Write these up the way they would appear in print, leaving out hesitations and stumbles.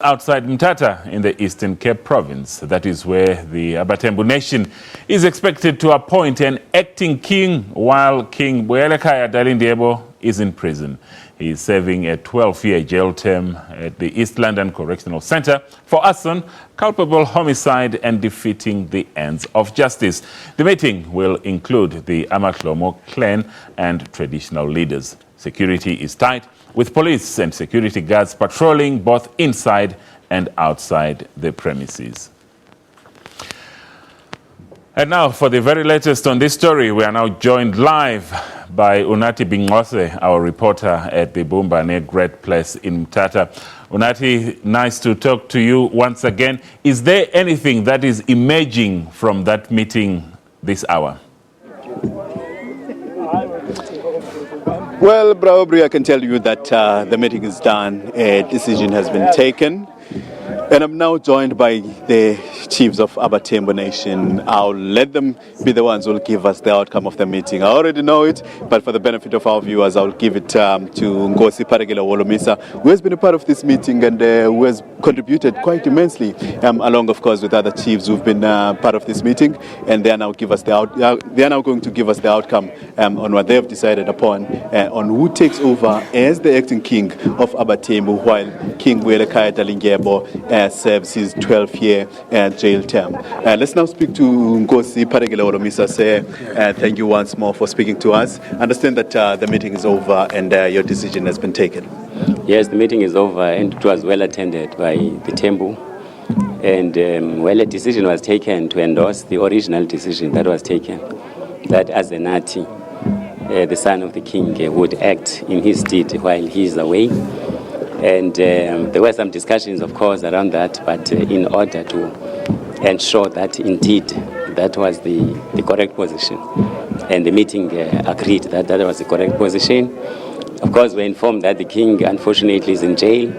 Outside Mthatha in the Eastern Cape province, that is where the AbaThembu nation is expected to appoint an acting king while King Buyele-khaya Dalindyebo is in prison. He is serving a 12-year jail term at the East London Correctional Centre for arson, culpable homicide and defeating the ends of justice. The meeting will include the AbaThembu clan and traditional leaders. Security is tight, with police and security guards patrolling both inside and outside the premises. And now, for the very latest on this story, we are now joined live by Azenathi, our reporter at the Bumbane Great Place in Mthatha. Azenathi, nice to talk to you once again. Is there anything that is emerging from that meeting this hour? Well, Braubri, I can tell you that the meeting is done. A decision has been taken. And I'm now joined by the chiefs of AbaThembu Nation. I'll let them be the ones who will give us the outcome of the meeting. I already know it, but for the benefit of our viewers, I'll give it to Nkosi Phatekile Holomisa, who has been a part of this meeting and who has contributed quite immensely, along, of course, with other chiefs who've been part of this meeting. And they are now going to give us the outcome on what they have decided upon, on who takes over as the acting king of AbaThembu, while King Buyele-khaya Dalindyebo serves his 12-year jail term. Let's now speak to Nkosi Phatekile Holomisa. Thank you once more for speaking to us. I understand that the meeting is over and your decision has been taken. Yes, the meeting is over and it was well attended by the Thembu. And a decision was taken to endorse the original decision that was taken, that Azenathi, the son of the king, would act in his stead while he is away. And there were some discussions, of course, around that, but in order to ensure that indeed that was the correct position. And the meeting agreed that that was the correct position. Of course, we're informed that the king, unfortunately, is in jail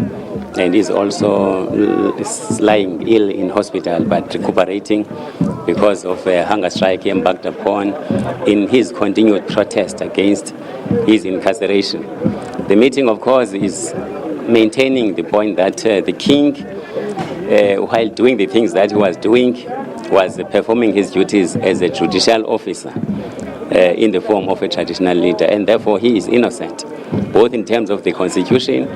and is also lying ill in hospital, but recuperating because of a hunger strike embarked upon in his continued protest against his incarceration. The meeting, of course, is maintaining the point that the king, while doing the things that he was doing, was performing his duties as a judicial officer in the form of a traditional leader, and therefore he is innocent, both in terms of the constitution,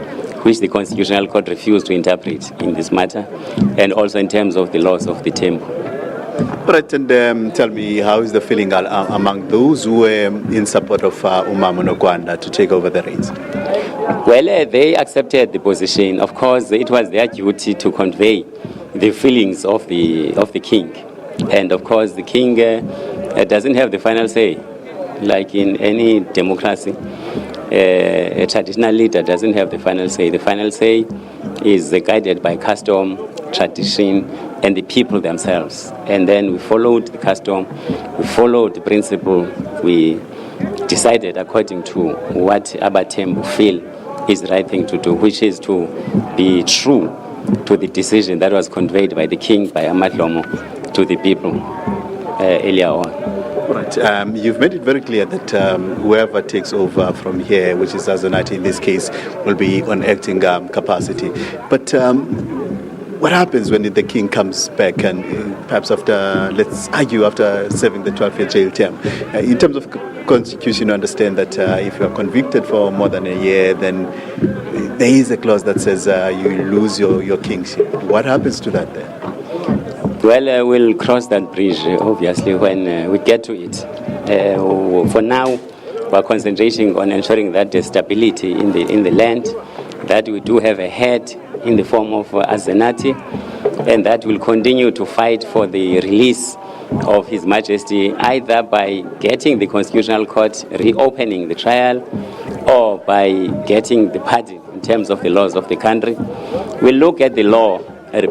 which the Constitutional Court refused to interpret in this matter, and also in terms of the laws of the Thembu. Right, and tell me, how is the feeling among those who were in support of Nogwanda to take over the reins? Well, they accepted the position. Of course, it was their duty to convey the feelings of the king. And of course, the king doesn't have the final say. Like in any democracy, a traditional leader doesn't have the final say. The final say is guided by custom, tradition, and the people themselves. And then we followed the custom, we followed the principle, we decided according to what AbaThembu feel is the right thing to do, which is to be true to the decision that was conveyed by the king, by AbaThembu, to the people earlier on. Right. You've made it very clear that whoever takes over from here, which is Azenathi in this case, will be on acting capacity. But what happens when the king comes back and perhaps after, let's argue, after serving the 12-year jail term? In terms of constitution, you understand that if you are convicted for more than a year, then there is a clause that says you lose your kingship. What happens to that then? Well, we'll cross that bridge, obviously, when we get to it. For now, we're concentrating on ensuring that there's stability in the land, that we do have a head in the form of Azenathi, and that will continue to fight for the release of His Majesty, either by getting the Constitutional Court reopening the trial or by getting the pardon in terms of the laws of the country. We'll look at the law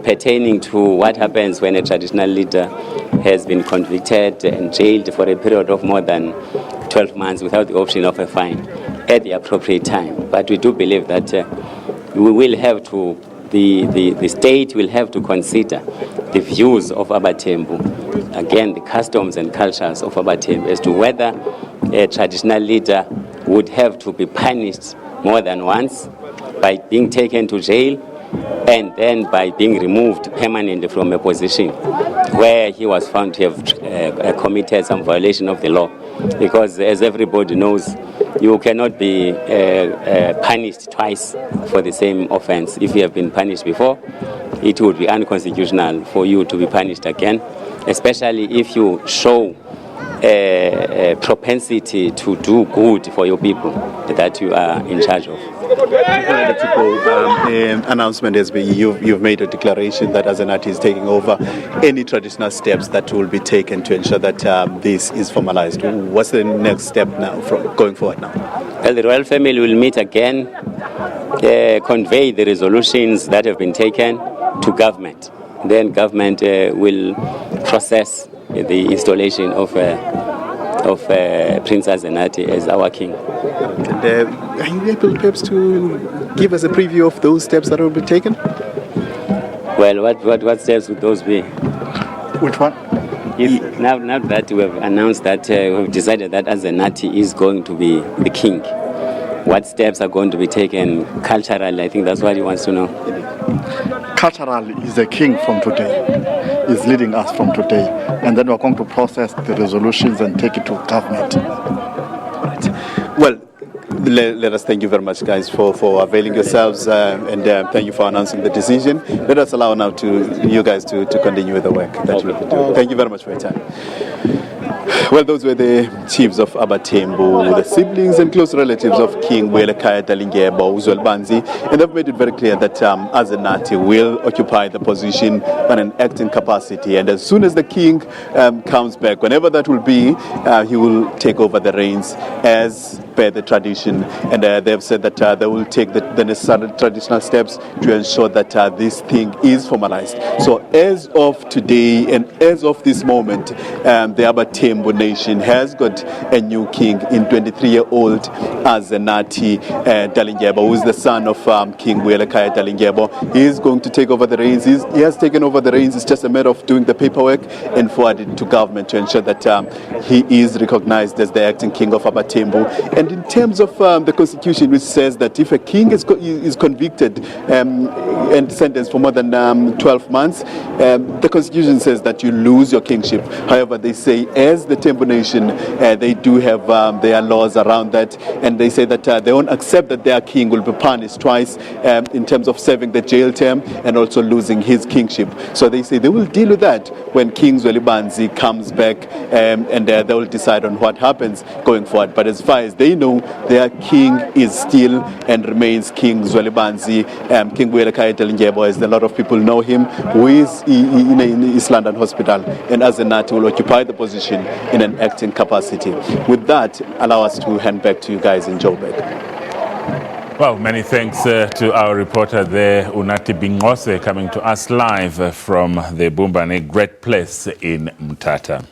pertaining to what happens when a traditional leader has been convicted and jailed for a period of more than 12 months without the option of a fine at the appropriate time. But we do believe that we will have to, the state will have to consider the views of AbaThembu, again, the customs and cultures of AbaThembu, as to whether a traditional leader would have to be punished more than once by being taken to jail, and then by being removed permanently from a position where he was found to have committed some violation of the law. Because as everybody knows, you cannot be punished twice for the same offense. If you have been punished before, it would be unconstitutional for you to be punished again, especially if you show a propensity to do good for your people that you are in charge of. Announcement has been, you've made a declaration that Azenathi is taking over. Any traditional steps that will be taken to ensure that this is formalized? What's the next step now from going forward now? Well, the royal family will meet again, convey the resolutions that have been taken to government. Then government will process the installation of Prince Azenathi as our king. And, are you able perhaps to give us a preview of those steps that will be taken? Well, what steps would those be? Which one? Now that we have announced that we've decided that Azenathi is going to be the king, what steps are going to be taken culturally? I think that's what he wants to know. Culturally, is the king from today, is leading us from today, and then we're going to process the resolutions and take it to government. Well, let us thank you very much, guys, for availing yourselves, and thank you for announcing the decision. Let us allow now to you guys to continue with the work that you'll be doing. Thank you very much for your time. Well, those were the chiefs of AbaThembu, the siblings and close relatives of King Buyele-khaya Dalindyebo, and they've made it very clear that Azenathi will occupy the position on an acting capacity, and as soon as the king comes back, whenever that will be, he will take over the reins as per the tradition, and they've said that they will take the necessary traditional steps to ensure that this thing is formalized. So as of today and as of this moment, the AbaThembu nation has got a new king in 23-year-old Azenathi Dalindyebo, who is the son of King Buyele-khaya Dalindyebo. He is going to take over the reins. He has taken over the reins. It's just a matter of doing the paperwork and forwarding it to government to ensure that he is recognized as the acting king of AbaThembu. And in terms of the constitution, which says that if a king is convicted and sentenced for more than 12 months, the constitution says that you lose your kingship. However, they say as the Thembu nation, they do have their laws around that, and they say that they won't accept that their king will be punished twice in terms of serving the jail term and also losing his kingship. So they say they will deal with that when King Zwelibanzi comes back, and they will decide on what happens going forward. But as far as they know, their king is still and remains King Zwelibanzi, King Buyele-khaya Dalindyebo, as a lot of people know him, who is in East London Hospital, and Azenathi will occupy the position in an acting capacity. With that, allow us to hand back to you guys in Joburg. Well, many thanks to our reporter there, Unati Bingose, coming to us live from the Bumbane Great Place in Mthatha.